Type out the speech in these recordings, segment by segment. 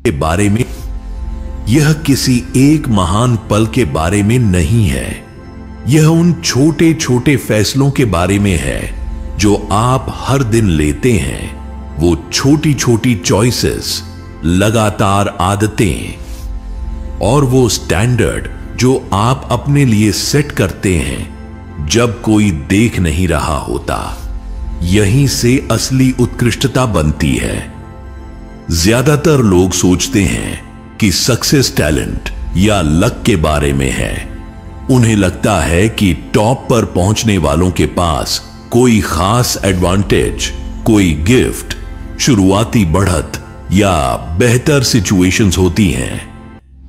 के बारे में, यह किसी एक महान पल के बारे में नहीं है। यह उन छोटे छोटे फैसलों के बारे में है जो आप हर दिन लेते हैं। वो छोटी छोटी चॉइसेस, लगातार आदतें और वो स्टैंडर्ड जो आप अपने लिए सेट करते हैं जब कोई देख नहीं रहा होता। यहीं से असली उत्कृष्टता बनती है। ज्यादातर लोग सोचते हैं कि सक्सेस टैलेंट या लक के बारे में है। उन्हें लगता है कि टॉप पर पहुंचने वालों के पास कोई खास एडवांटेज, कोई गिफ्ट, शुरुआती बढ़त या बेहतर सिचुएशंस होती हैं।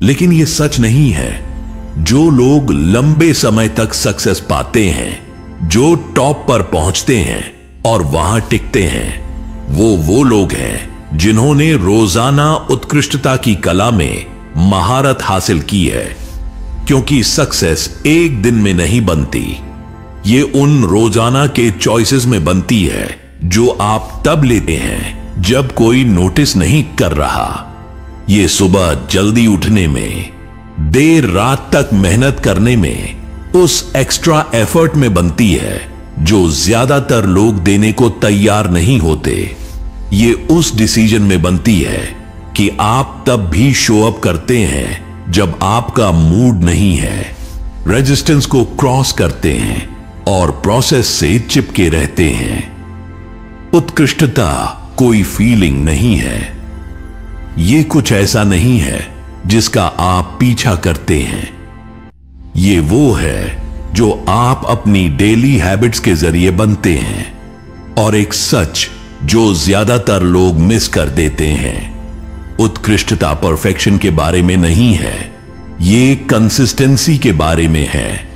लेकिन यह सच नहीं है। जो लोग लंबे समय तक सक्सेस पाते हैं, जो टॉप पर पहुंचते हैं और वहां टिकते हैं, वो लोग हैं जिन्होंने रोजाना उत्कृष्टता की कला में महारत हासिल की है। क्योंकि सक्सेस एक दिन में नहीं बनती, ये उन रोजाना के चॉइसेस में बनती है जो आप तब लेते हैं जब कोई नोटिस नहीं कर रहा। ये सुबह जल्दी उठने में, देर रात तक मेहनत करने में, उस एक्स्ट्रा एफर्ट में बनती है जो ज्यादातर लोग देने को तैयार नहीं होते। ये उस डिसीजन में बनती है कि आप तब भी शो अप करते हैं जब आपका मूड नहीं है, रेजिस्टेंस को क्रॉस करते हैं और प्रोसेस से चिपके रहते हैं। उत्कृष्टता कोई फीलिंग नहीं है। ये कुछ ऐसा नहीं है जिसका आप पीछा करते हैं। ये वो है जो आप अपनी डेली हैबिट्स के जरिए बनते हैं। और एक सच जो ज्यादातर लोग मिस कर देते हैं, उत्कृष्टता परफेक्शन के बारे में नहीं है, ये कंसिस्टेंसी के बारे में है।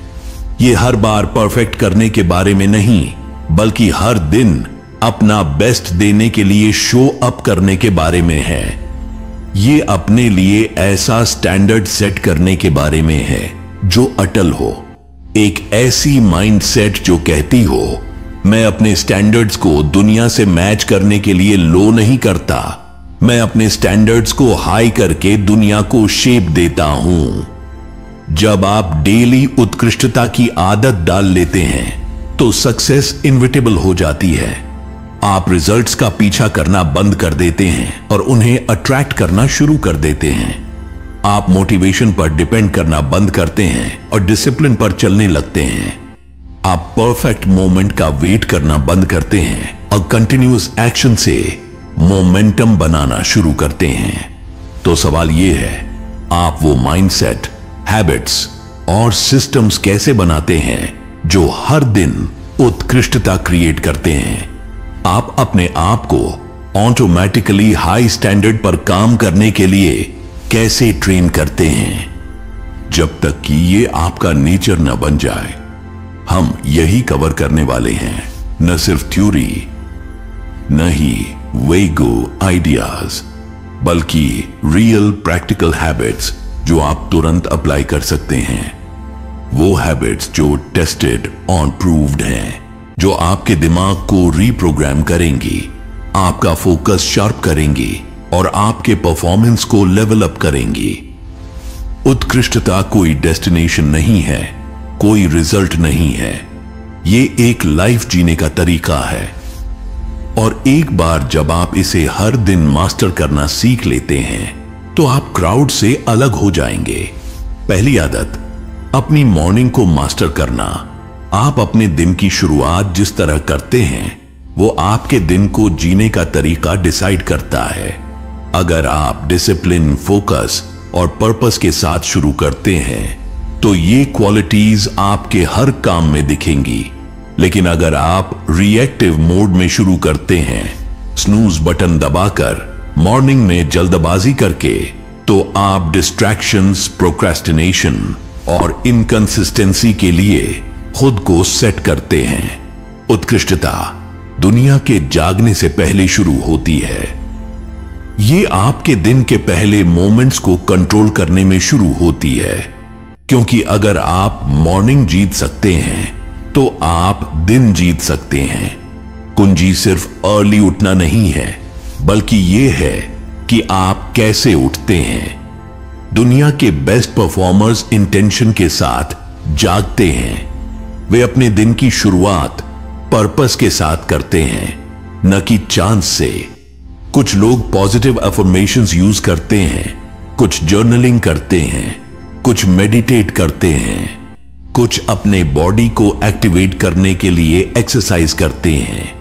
ये हर बार परफेक्ट करने के बारे में नहीं, बल्कि हर दिन अपना बेस्ट देने के लिए शो अप करने के बारे में है। ये अपने लिए ऐसा स्टैंडर्ड सेट करने के बारे में है जो अटल हो। एक ऐसी माइंडसेट जो कहती हो, मैं अपने स्टैंडर्ड्स को दुनिया से मैच करने के लिए लो नहीं करता, मैं अपने स्टैंडर्ड्स को हाई करके दुनिया को शेप देता हूं। जब आप डेली उत्कृष्टता की आदत डाल लेते हैं तो सक्सेस इनविटेबल हो जाती है। आप रिजल्ट्स का पीछा करना बंद कर देते हैं और उन्हें अट्रैक्ट करना शुरू कर देते हैं। आप मोटिवेशन पर डिपेंड करना बंद करते हैं और डिसिप्लिन पर चलने लगते हैं। आप परफेक्ट मोमेंट का वेट करना बंद करते हैं और कंटिन्यूअस एक्शन से मोमेंटम बनाना शुरू करते हैं। तो सवाल यह है, आप वो माइंडसेट, हैबिट्स और सिस्टम्स कैसे बनाते हैं जो हर दिन उत्कृष्टता क्रिएट करते हैं? आप अपने आप को ऑटोमेटिकली हाई स्टैंडर्ड पर काम करने के लिए कैसे ट्रेन करते हैं? जब तक कि ये आपका नेचर न बन जाए, हम यही कवर करने वाले हैं। न सिर्फ थ्योरी, न ही वेगो आइडियाज, बल्कि रियल प्रैक्टिकल हैबिट्स जो आप तुरंत अप्लाई कर सकते हैं। वो हैबिट्स जो टेस्टेड और प्रूव्ड हैं, जो आपके दिमाग को रीप्रोग्राम करेंगी, आपका फोकस शार्प करेंगी और आपके परफॉर्मेंस को लेवल अप करेंगी। उत्कृष्टता कोई डेस्टिनेशन नहीं है, कोई रिजल्ट नहीं है। ये एक लाइफ जीने का तरीका है। और एक बार जब आप इसे हर दिन मास्टर करना सीख लेते हैं तो आप क्राउड से अलग हो जाएंगे। पहली आदत, अपनी मॉर्निंग को मास्टर करना। आप अपने दिन की शुरुआत जिस तरह करते हैं वो आपके दिन को जीने का तरीका डिसाइड करता है। अगर आप डिसिप्लिन, फोकस और पर्पस के साथ शुरू करते हैं तो ये क्वालिटीज आपके हर काम में दिखेंगी। लेकिन अगर आप रिएक्टिव मोड में शुरू करते हैं, स्नूज बटन दबाकर, मॉर्निंग में जल्दबाजी करके, तो आप डिस्ट्रैक्शंस, प्रोक्रेस्टिनेशन और इनकंसिस्टेंसी के लिए खुद को सेट करते हैं। उत्कृष्टता दुनिया के जागने से पहले शुरू होती है। ये आपके दिन के पहले मोमेंट्स को कंट्रोल करने में शुरू होती है। क्योंकि अगर आप मॉर्निंग जीत सकते हैं तो आप दिन जीत सकते हैं। कुंजी सिर्फ अर्ली उठना नहीं है, बल्कि यह है कि आप कैसे उठते हैं। दुनिया के बेस्ट परफॉर्मर्स इंटेंशन के साथ जागते हैं। वे अपने दिन की शुरुआत पर्पस के साथ करते हैं, न कि चांस से। कुछ लोग पॉजिटिव अफर्मेशंस यूज करते हैं, कुछ जर्नलिंग करते हैं, कुछ मेडिटेट करते हैं, कुछ अपने बॉडी को एक्टिवेट करने के लिए एक्सरसाइज करते हैं।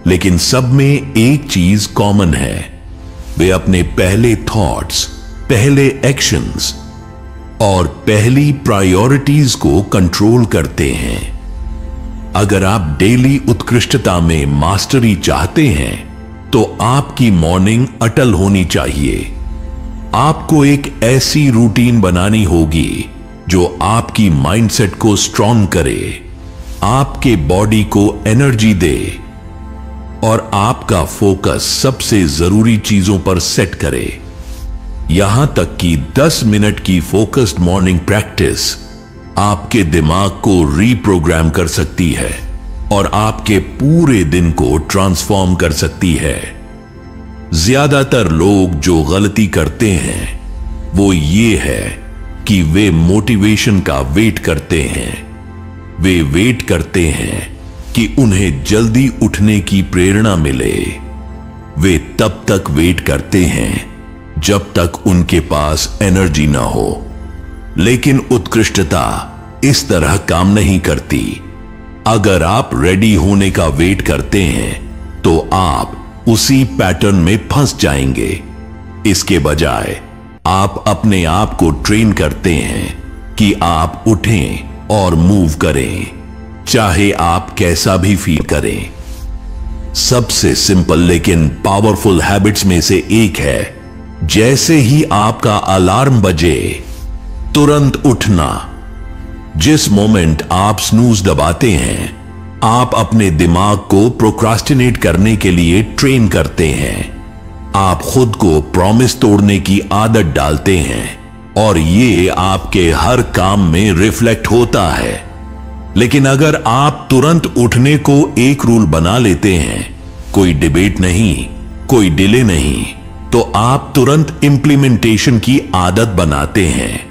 लेकिन सब में एक चीज कॉमन है, वे अपने पहले थॉट्स, पहले एक्शंस और पहली प्रायोरिटीज को कंट्रोल करते हैं। अगर आप डेली उत्कृष्टता में मास्टरी चाहते हैं तो आपकी मॉर्निंग अटल होनी चाहिए। आपको एक ऐसी रूटीन बनानी होगी जो आपकी माइंडसेट को स्ट्रॉन्ग करे, आपके बॉडी को एनर्जी दे और आपका फोकस सबसे जरूरी चीजों पर सेट करे। यहां तक कि 10 मिनट की फोकस्ड मॉर्निंग प्रैक्टिस आपके दिमाग को रीप्रोग्राम कर सकती है और आपके पूरे दिन को ट्रांसफॉर्म कर सकती है। ज्यादातर लोग जो गलती करते हैं वो ये है कि वे मोटिवेशन का वेट करते हैं। वे वेट करते हैं कि उन्हें जल्दी उठने की प्रेरणा मिले। वे तब तक वेट करते हैं जब तक उनके पास एनर्जी ना हो। लेकिन उत्कृष्टता इस तरह काम नहीं करती। अगर आप रेडी होने का वेट करते हैं तो आप उसी पैटर्न में फंस जाएंगे। इसके बजाय आप अपने आप को ट्रेन करते हैं कि आप उठें और मूव करें, चाहे आप कैसा भी फील करें। सबसे सिंपल लेकिन पावरफुल हैबिट्स में से एक है, जैसे ही आपका अलार्म बजे तुरंत उठना। जिस मोमेंट आप स्नूज दबाते हैं, आप अपने दिमाग को प्रोक्रास्टिनेट करने के लिए ट्रेन करते हैं। आप खुद को प्रॉमिस तोड़ने की आदत डालते हैं और ये आपके हर काम में रिफ्लेक्ट होता है। लेकिन अगर आप तुरंत उठने को एक रूल बना लेते हैं, कोई डिबेट नहीं, कोई डिले नहीं, तो आप तुरंत इंप्लीमेंटेशन की आदत बनाते हैं।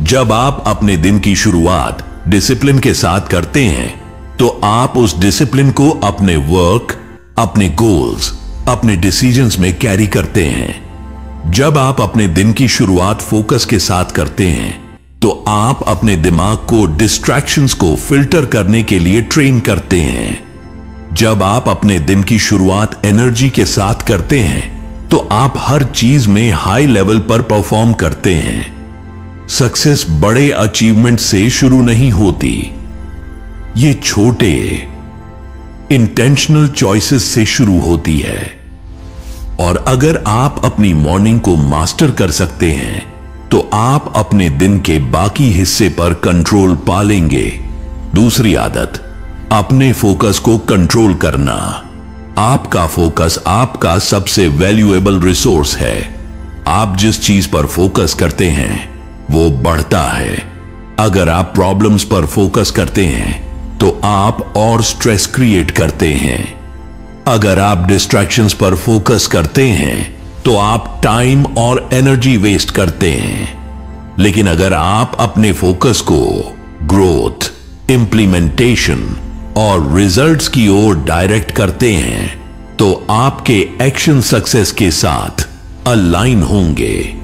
जब आप अपने दिन की शुरुआत डिसिप्लिन के साथ करते हैं तो आप उस डिसिप्लिन को अपने वर्क, अपने गोल्स, अपने डिसीजंस में कैरी करते हैं। जब आप अपने दिन की शुरुआत फोकस के साथ करते हैं तो आप अपने दिमाग को डिस्ट्रैक्शंस को फिल्टर करने के लिए ट्रेन करते हैं। जब आप अपने दिन की शुरुआत एनर्जी के साथ करते हैं तो आप हर चीज में हाई लेवल पर परफॉर्म करते हैं। सक्सेस बड़े अचीवमेंट से शुरू नहीं होती, ये छोटे इंटेंशनल चॉइसेस से शुरू होती है। और अगर आप अपनी मॉर्निंग को मास्टर कर सकते हैं तो आप अपने दिन के बाकी हिस्से पर कंट्रोल पा लेंगे। दूसरी आदत, अपने फोकस को कंट्रोल करना। आपका फोकस आपका सबसे वैल्यूएबल रिसोर्स है। आप जिस चीज पर फोकस करते हैं वो बढ़ता है। अगर आप प्रॉब्लम्स पर फोकस करते हैं तो आप और स्ट्रेस क्रिएट करते हैं। अगर आप डिस्ट्रैक्शंस पर फोकस करते हैं तो आप टाइम और एनर्जी वेस्ट करते हैं। लेकिन अगर आप अपने फोकस को ग्रोथ, इंप्लीमेंटेशन और रिजल्ट्स की ओर डायरेक्ट करते हैं तो आपके एक्शन सक्सेस के साथ अलाइन होंगे।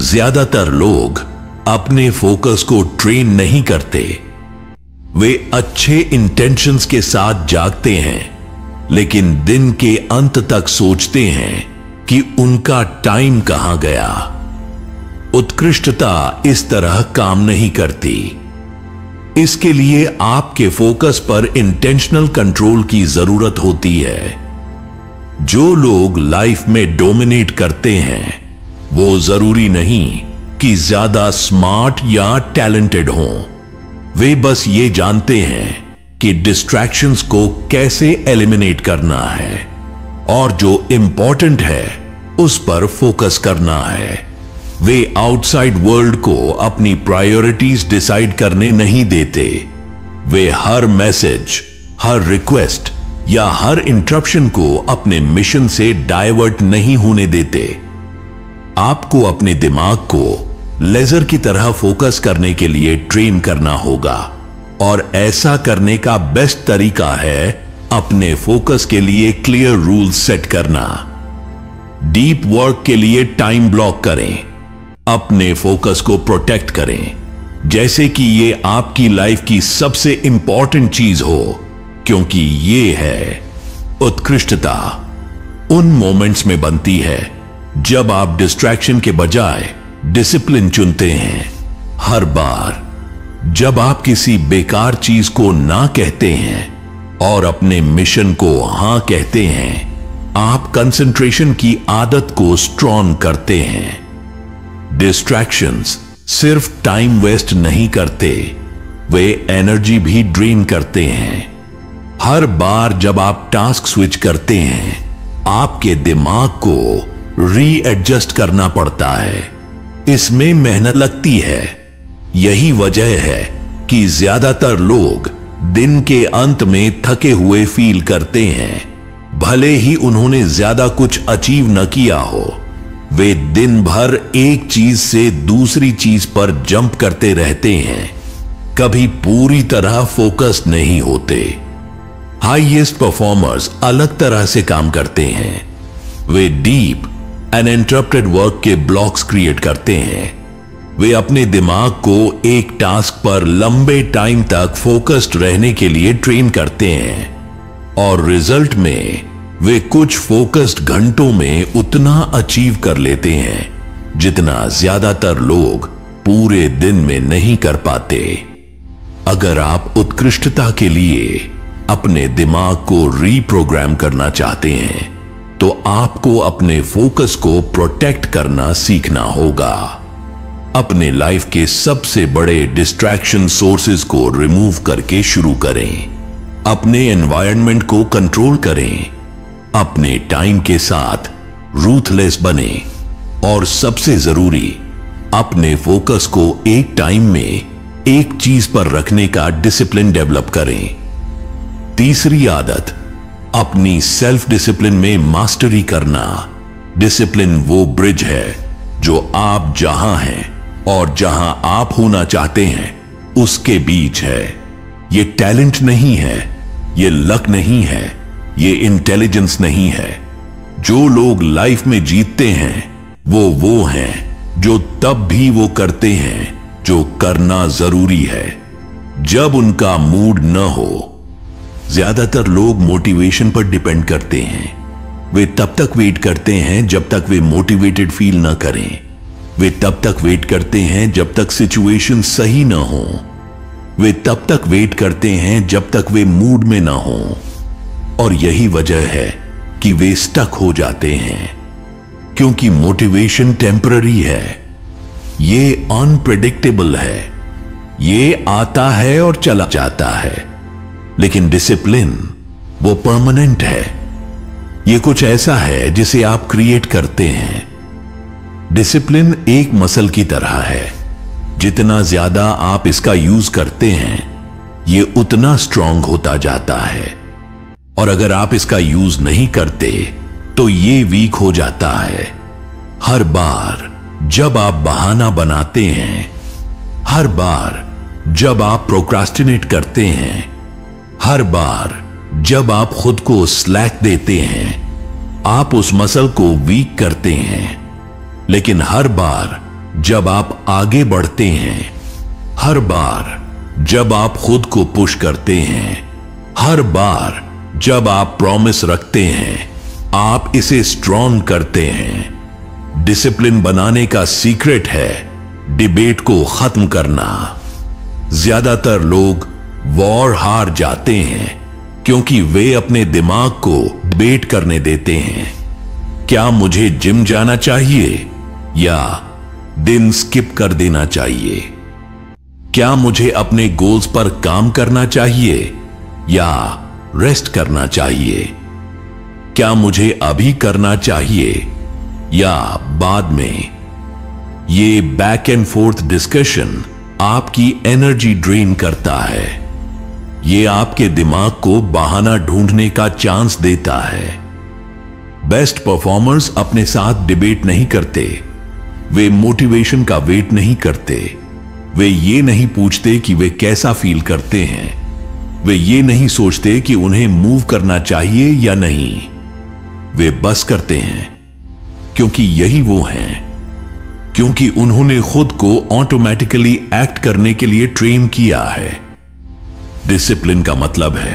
ज्यादातर लोग अपने फोकस को ट्रेन नहीं करते। वे अच्छे इंटेंशंस के साथ जागते हैं लेकिन दिन के अंत तक सोचते हैं कि उनका टाइम कहां गया। उत्कृष्टता इस तरह काम नहीं करती। इसके लिए आपके फोकस पर इंटेंशनल कंट्रोल की जरूरत होती है। जो लोग लाइफ में डोमिनेट करते हैं वो जरूरी नहीं कि ज्यादा स्मार्ट या टैलेंटेड हों। वे बस ये जानते हैं कि डिस्ट्रैक्शंस को कैसे एलिमिनेट करना है और जो इंपॉर्टेंट है उस पर फोकस करना है। वे आउटसाइड वर्ल्ड को अपनी प्रायोरिटीज डिसाइड करने नहीं देते। वे हर मैसेज, हर रिक्वेस्ट, या हर इंटरप्शन को अपने मिशन से डाइवर्ट नहीं होने देते। आपको अपने दिमाग को लेजर की तरह फोकस करने के लिए ट्रेन करना होगा, और ऐसा करने का बेस्ट तरीका है अपने फोकस के लिए क्लियर रूल्स सेट करना। डीप वर्क के लिए टाइम ब्लॉक करें, अपने फोकस को प्रोटेक्ट करें, जैसे कि ये आपकी लाइफ की सबसे इंपॉर्टेंट चीज हो, क्योंकि ये है उत्कृष्टता उन मोमेंट्स में बनती है जब आप डिस्ट्रैक्शन के बजाय डिसिप्लिन चुनते हैं। हर बार जब आप किसी बेकार चीज को ना कहते हैं और अपने मिशन को हां कहते हैं, आप कंसंट्रेशन की आदत को स्ट्रॉन्ग करते हैं। डिस्ट्रैक्शंस सिर्फ टाइम वेस्ट नहीं करते, वे एनर्जी भी ड्रेन करते हैं। हर बार जब आप टास्क स्विच करते हैं, आपके दिमाग को रीएडजस्ट करना पड़ता है। इसमें मेहनत लगती है। यही वजह है कि ज्यादातर लोग दिन के अंत में थके हुए फील करते हैं, भले ही उन्होंने ज्यादा कुछ अचीव न किया हो। वे दिन भर एक चीज से दूसरी चीज पर जंप करते रहते हैं, कभी पूरी तरह फोकस्ड नहीं होते। हाईएस्ट परफॉर्मर्स अलग तरह से काम करते हैं। वे डीप एंड इंटरप्टेड वर्क के ब्लॉक्स क्रिएट करते हैं। वे अपने दिमाग को एक टास्क पर लंबे टाइम तक फोकस्ड रहने के लिए ट्रेन करते हैं, और रिजल्ट में वे कुछ फोकस्ड घंटों में उतना अचीव कर लेते हैं जितना ज्यादातर लोग पूरे दिन में नहीं कर पाते। अगर आप उत्कृष्टता के लिए अपने दिमाग को रीप्रोग्राम करना चाहते हैं, तो आपको अपने फोकस को प्रोटेक्ट करना सीखना होगा। अपने लाइफ के सबसे बड़े डिस्ट्रैक्शन सोर्सेज को रिमूव करके शुरू करें। अपने एनवायरनमेंट को कंट्रोल करें, अपने टाइम के साथ रूथलेस बने, और सबसे जरूरी, अपने फोकस को एक टाइम में एक चीज पर रखने का डिसिप्लिन डेवलप करें। तीसरी आदत, अपनी सेल्फ डिसिप्लिन में मास्टरी करना। डिसिप्लिन वो ब्रिज है जो आप जहां हैं और जहां आप होना चाहते हैं उसके बीच है। ये टैलेंट नहीं है, ये लक नहीं है, ये इंटेलिजेंस नहीं है। जो लोग लाइफ में जीतते हैं वो हैं जो तब भी वो करते हैं जो करना जरूरी है, जब उनका मूड न हो। ज्यादातर लोग मोटिवेशन पर डिपेंड करते हैं। वे तब तक वेट करते हैं जब तक वे मोटिवेटेड फील न करें। वे तब तक वेट करते हैं जब तक सिचुएशन सही ना हो। वे तब तक वेट करते हैं जब तक वे मूड में ना हो, और यही वजह है कि वे स्टक हो जाते हैं, क्योंकि मोटिवेशन टेम्पररी है। ये अनप्रेडिक्टेबल है, ये आता है और चला जाता है। लेकिन डिसिप्लिन वो परमानेंट है। ये कुछ ऐसा है जिसे आप क्रिएट करते हैं। डिसिप्लिन एक मसल की तरह है। जितना ज्यादा आप इसका यूज करते हैं, ये उतना स्ट्रांग होता जाता है, और अगर आप इसका यूज नहीं करते तो ये वीक हो जाता है। हर बार जब आप बहाना बनाते हैं, हर बार जब आप प्रोक्रास्टिनेट करते हैं, हर बार जब आप खुद को स्लैक देते हैं, आप उस मसल को वीक करते हैं। लेकिन हर बार जब आप आगे बढ़ते हैं, हर बार जब आप खुद को पुश करते हैं, हर बार जब आप प्रॉमिस रखते हैं, आप इसे स्ट्रॉन्ग करते हैं। डिसिप्लिन बनाने का सीक्रेट है डिबेट को खत्म करना। ज्यादातर लोग वॉर हार जाते हैं क्योंकि वे अपने दिमाग को डिबेट करने देते हैं। क्या मुझे जिम जाना चाहिए या दिन स्किप कर देना चाहिए? क्या मुझे अपने गोल्स पर काम करना चाहिए या रेस्ट करना चाहिए? क्या मुझे अभी करना चाहिए या बाद में? ये बैक एंड फोर्थ डिस्कशन आपकी एनर्जी ड्रेन करता है। ये आपके दिमाग को बहाना ढूंढने का चांस देता है। बेस्ट परफॉर्मर्स अपने साथ डिबेट नहीं करते, वे मोटिवेशन का वेट नहीं करते, वे ये नहीं पूछते कि वे कैसा फील करते हैं, वे ये नहीं सोचते कि उन्हें मूव करना चाहिए या नहीं। वे बस करते हैं क्योंकि यही वो हैं, क्योंकि उन्होंने खुद को ऑटोमेटिकली एक्ट करने के लिए ट्रेन किया है। डिसिप्लिन का मतलब है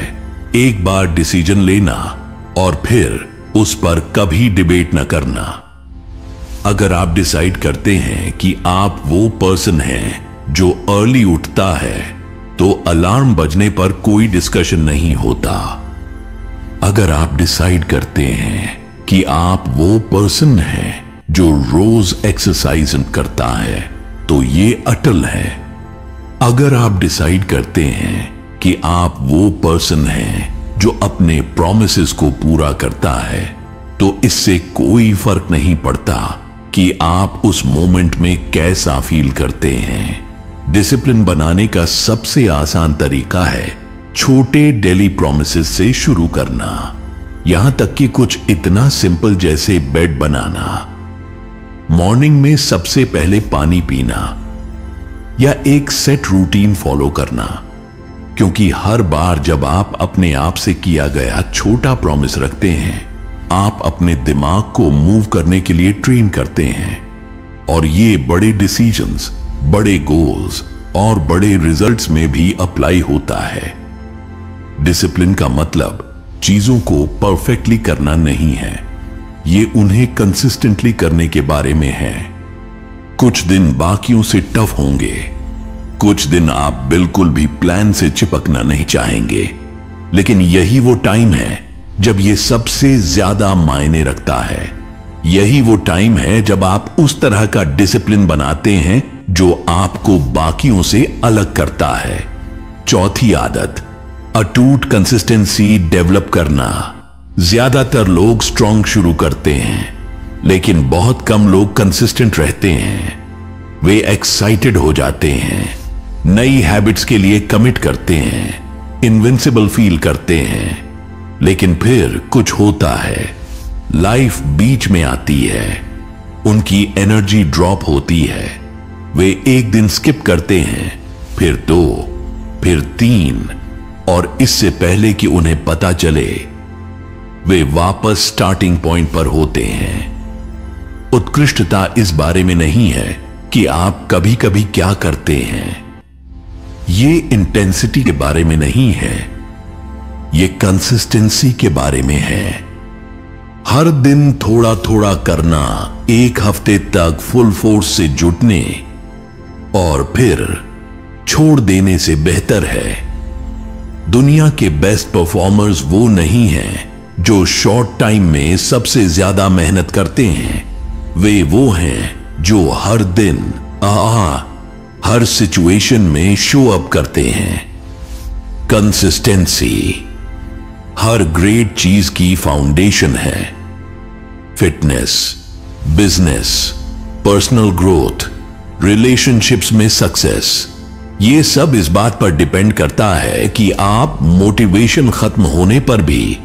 एक बार डिसीजन लेना और फिर उस पर कभी डिबेट न करना। अगर आप डिसाइड करते हैं कि आप वो पर्सन हैं जो अर्ली उठता है, तो अलार्म बजने पर कोई डिस्कशन नहीं होता। अगर आप डिसाइड करते हैं कि आप वो पर्सन हैं जो रोज एक्सरसाइज करता है, तो ये अटल है। अगर आप डिसाइड करते हैं कि आप वो पर्सन हैं जो अपने प्रॉमिसेस को पूरा करता है, तो इससे कोई फर्क नहीं पड़ता कि आप उस मोमेंट में कैसा फील करते हैं। डिसिप्लिन बनाने का सबसे आसान तरीका है छोटे डेली प्रॉमिसेस से शुरू करना। यहां तक कि कुछ इतना सिंपल जैसे बेड बनाना, मॉर्निंग में सबसे पहले पानी पीना, या एक सेट रूटीन फॉलो करना। क्योंकि हर बार जब आप अपने आप से किया गया छोटा प्रॉमिस रखते हैं, आप अपने दिमाग को मूव करने के लिए ट्रेन करते हैं, और ये बड़े डिसीजंस, बड़े गोल्स और बड़े रिजल्ट्स में भी अप्लाई होता है। डिसिप्लिन का मतलब चीजों को परफेक्टली करना नहीं है, ये उन्हें कंसिस्टेंटली करने के बारे में है। कुछ दिन बाकियों से टफ होंगे, कुछ दिन आप बिल्कुल भी प्लान से चिपकना नहीं चाहेंगे, लेकिन यही वो टाइम है जब ये सबसे ज्यादा मायने रखता है। यही वो टाइम है जब आप उस तरह का डिसिप्लिन बनाते हैं जो आपको बाकियों से अलग करता है। चौथी आदत, अटूट कंसिस्टेंसी डेवलप करना। ज्यादातर लोग स्ट्रांग शुरू करते हैं, लेकिन बहुत कम लोग कंसिस्टेंट रहते हैं। वे एक्साइटेड हो जाते हैं, नई हैबिट्स के लिए कमिट करते हैं, इनविंसिबल फील करते हैं, लेकिन फिर कुछ होता है, लाइफ बीच में आती है, उनकी एनर्जी ड्रॉप होती है, वे एक दिन स्किप करते हैं, फिर 2, फिर 3, और इससे पहले कि उन्हें पता चले वे वापस स्टार्टिंग पॉइंट पर होते हैं। उत्कृष्टता इस बारे में नहीं है कि आप कभी कभी क्या करते हैं, ये इंटेंसिटी के बारे में नहीं है, ये कंसिस्टेंसी के बारे में है। हर दिन थोड़ा थोड़ा करना, एक हफ्ते तक फुल फोर्स से जुटने और फिर छोड़ देने से बेहतर है। दुनिया के बेस्ट परफॉर्मर्स वो नहीं हैं जो शॉर्ट टाइम में सबसे ज्यादा मेहनत करते हैं, वे वो हैं जो हर दिन हर सिचुएशन में शो अप करते हैं। कंसिस्टेंसी हर ग्रेट चीज की फाउंडेशन है। Fitness, business, personal growth, relationships में सक्सेस, ये सब इस बात पर डिपेंड करता है कि आप मोटिवेशन खत्म होने पर भी,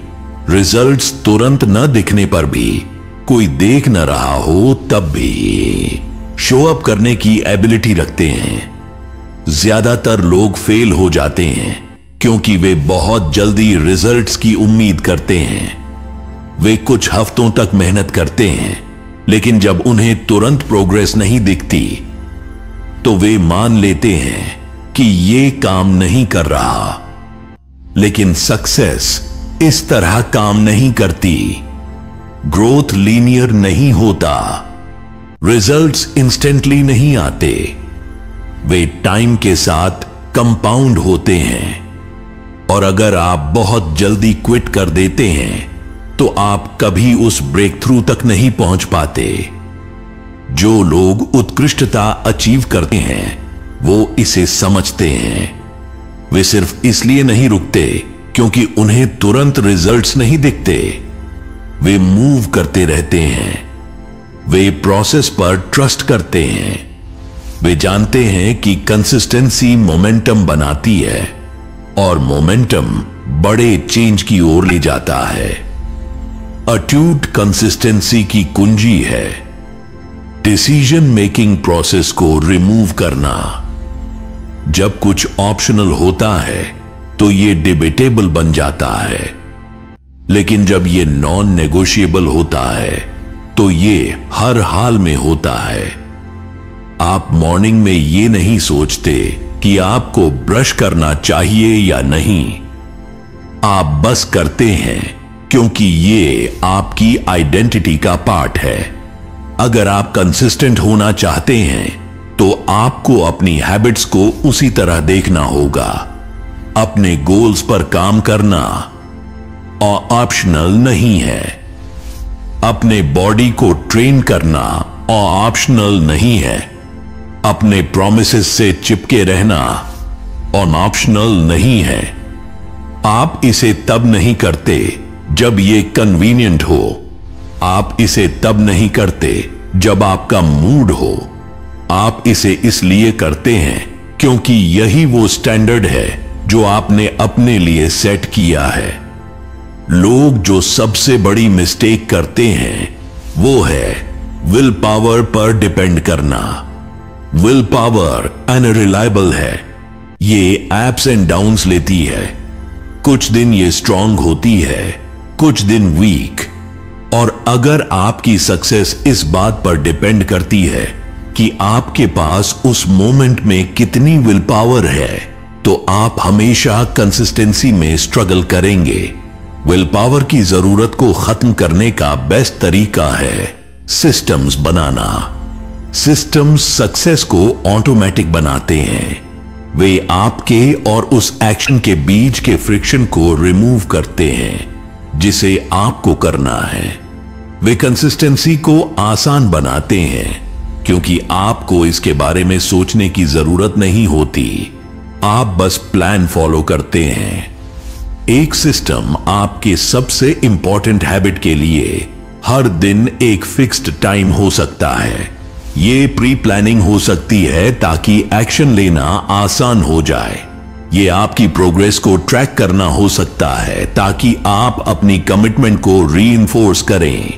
रिजल्ट्स तुरंत न दिखने पर भी, कोई देख न रहा हो तब भी शो अप करने की एबिलिटी रखते हैं। ज्यादातर लोग फेल हो जाते हैं क्योंकि वे बहुत जल्दी रिजल्ट्स की उम्मीद करते हैं। वे कुछ हफ्तों तक मेहनत करते हैं, लेकिन जब उन्हें तुरंत प्रोग्रेस नहीं दिखती तो वे मान लेते हैं कि ये काम नहीं कर रहा। लेकिन सक्सेस इस तरह काम नहीं करती। ग्रोथ लीनियर नहीं होता, रिजल्ट्स इंस्टेंटली नहीं आते, वे टाइम के साथ कंपाउंड होते हैं। और अगर आप बहुत जल्दी क्विट कर देते हैं तो आप कभी उस ब्रेक थ्रू तक नहीं पहुंच पाते। जो लोग उत्कृष्टता अचीव करते हैं वो इसे समझते हैं। वे सिर्फ इसलिए नहीं रुकते क्योंकि उन्हें तुरंत रिजल्ट्स नहीं दिखते, वे मूव करते रहते हैं। वे प्रोसेस पर ट्रस्ट करते हैं। वे जानते हैं कि कंसिस्टेंसी मोमेंटम बनाती है, और मोमेंटम बड़े चेंज की ओर ले जाता है। अट्यूट कंसिस्टेंसी की कुंजी है डिसीजन मेकिंग प्रोसेस को रिमूव करना। जब कुछ ऑप्शनल होता है तो यह डिबेटेबल बन जाता है, लेकिन जब यह नॉन नेगोशिएबल होता है तो यह हर हाल में होता है। आप मॉर्निंग में यह नहीं सोचते कि आपको ब्रश करना चाहिए या नहीं, आप बस करते हैं क्योंकि यह आपकी आइडेंटिटी का पार्ट है। अगर आप कंसिस्टेंट होना चाहते हैं तो आपको अपनी हैबिट्स को उसी तरह देखना होगा। अपने गोल्स पर काम करना ऑप्शनल नहीं है। अपने बॉडी को ट्रेन करना ऑप्शनल नहीं है। अपने प्रॉमिसेस से चिपके रहना ऑप्शनल नहीं है। आप इसे तब नहीं करते जब यह कन्वीनियंट हो। आप इसे तब नहीं करते जब आपका मूड हो। आप इसे इसलिए करते हैं क्योंकि यही वो स्टैंडर्ड है जो आपने अपने लिए सेट किया है। लोग जो सबसे बड़ी मिस्टेक करते हैं वो है विल पावर पर डिपेंड करना। विल पावर अनरिलायबल है। ये एप्स एंड डाउन्स लेती है। कुछ दिन ये स्ट्रांग होती है, कुछ दिन वीक। और अगर आपकी सक्सेस इस बात पर डिपेंड करती है कि आपके पास उस मोमेंट में कितनी विल पावर है, तो आप हमेशा कंसिस्टेंसी में स्ट्रगल करेंगे। विल पावर की जरूरत को खत्म करने का बेस्ट तरीका है सिस्टम्स बनाना। सिस्टम्स सक्सेस को ऑटोमेटिक बनाते हैं। वे आपके और उस एक्शन के बीच के फ्रिक्शन को रिमूव करते हैं जिसे आपको करना है। वे कंसिस्टेंसी को आसान बनाते हैं क्योंकि आपको इसके बारे में सोचने की जरूरत नहीं होती। आप बस प्लान फॉलो करते हैं। एक सिस्टम आपके सबसे इंपॉर्टेंट हैबिट के लिए हर दिन एक फिक्स्ड टाइम हो सकता है। ये प्री प्लानिंग हो सकती है ताकि एक्शन लेना आसान हो जाए। ये आपकी प्रोग्रेस को ट्रैक करना हो सकता है ताकि आप अपनी कमिटमेंट को रीइंफोर्स करें।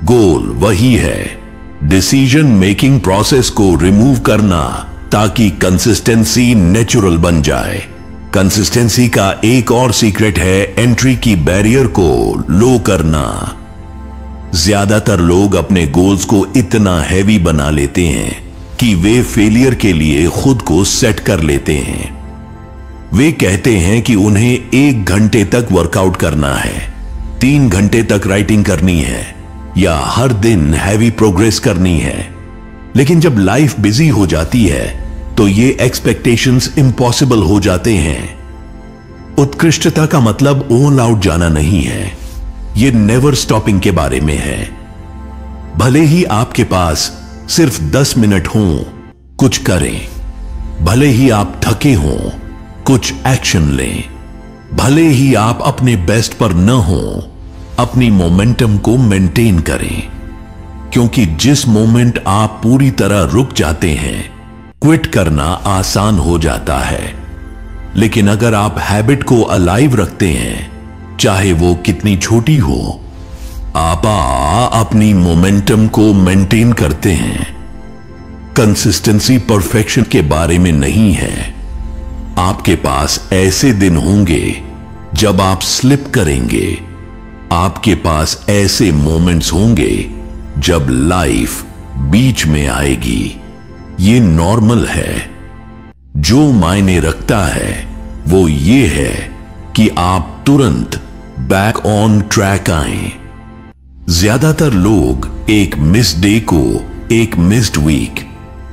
गोल वही है, डिसीजन मेकिंग प्रोसेस को रिमूव करना ताकि कंसिस्टेंसी नेचुरल बन जाए। कंसिस्टेंसी का एक और सीक्रेट है एंट्री की बैरियर को लो करना। ज्यादातर लोग अपने गोल्स को इतना हैवी बना लेते हैं कि वे फेलियर के लिए खुद को सेट कर लेते हैं। वे कहते हैं कि उन्हें 1 घंटे तक वर्कआउट करना है, 3 घंटे तक राइटिंग करनी है या हर दिन हैवी प्रोग्रेस करनी है। लेकिन जब लाइफ बिजी हो जाती है तो ये एक्सपेक्टेशंस इम्पॉसिबल हो जाते हैं। उत्कृष्टता का मतलब ऑल आउट जाना नहीं है, ये नेवर स्टॉपिंग के बारे में है। भले ही आपके पास सिर्फ 10 मिनट हो, कुछ करें। भले ही आप थके हों, कुछ एक्शन लें। भले ही आप अपने बेस्ट पर न हो, अपनी मोमेंटम को मेंटेन करें। क्योंकि जिस मोमेंट आप पूरी तरह रुक जाते हैं, क्विट करना आसान हो जाता है। लेकिन अगर आप हैबिट को अलाइव रखते हैं, चाहे वो कितनी छोटी हो, आप अपनी मोमेंटम को मेंटेन करते हैं। कंसिस्टेंसी परफेक्शन के बारे में नहीं है। आपके पास ऐसे दिन होंगे जब आप स्लिप करेंगे। आपके पास ऐसे मोमेंट्स होंगे जब लाइफ बीच में आएगी। ये नॉर्मल है। जो मायने रखता है वो ये है कि आप तुरंत बैक ऑन ट्रैक आएं। ज्यादातर लोग एक मिस्ड डे को एक मिस्ड वीक,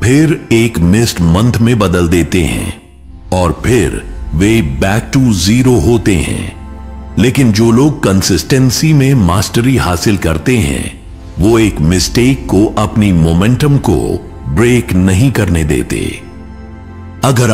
फिर एक मिस्ड मंथ में बदल देते हैं और फिर वे बैक टू जीरो होते हैं। लेकिन जो लोग कंसिस्टेंसी में मास्टरी हासिल करते हैं, वो एक मिस्टेक को अपनी मोमेंटम को ब्रेक नहीं करने देते। अगर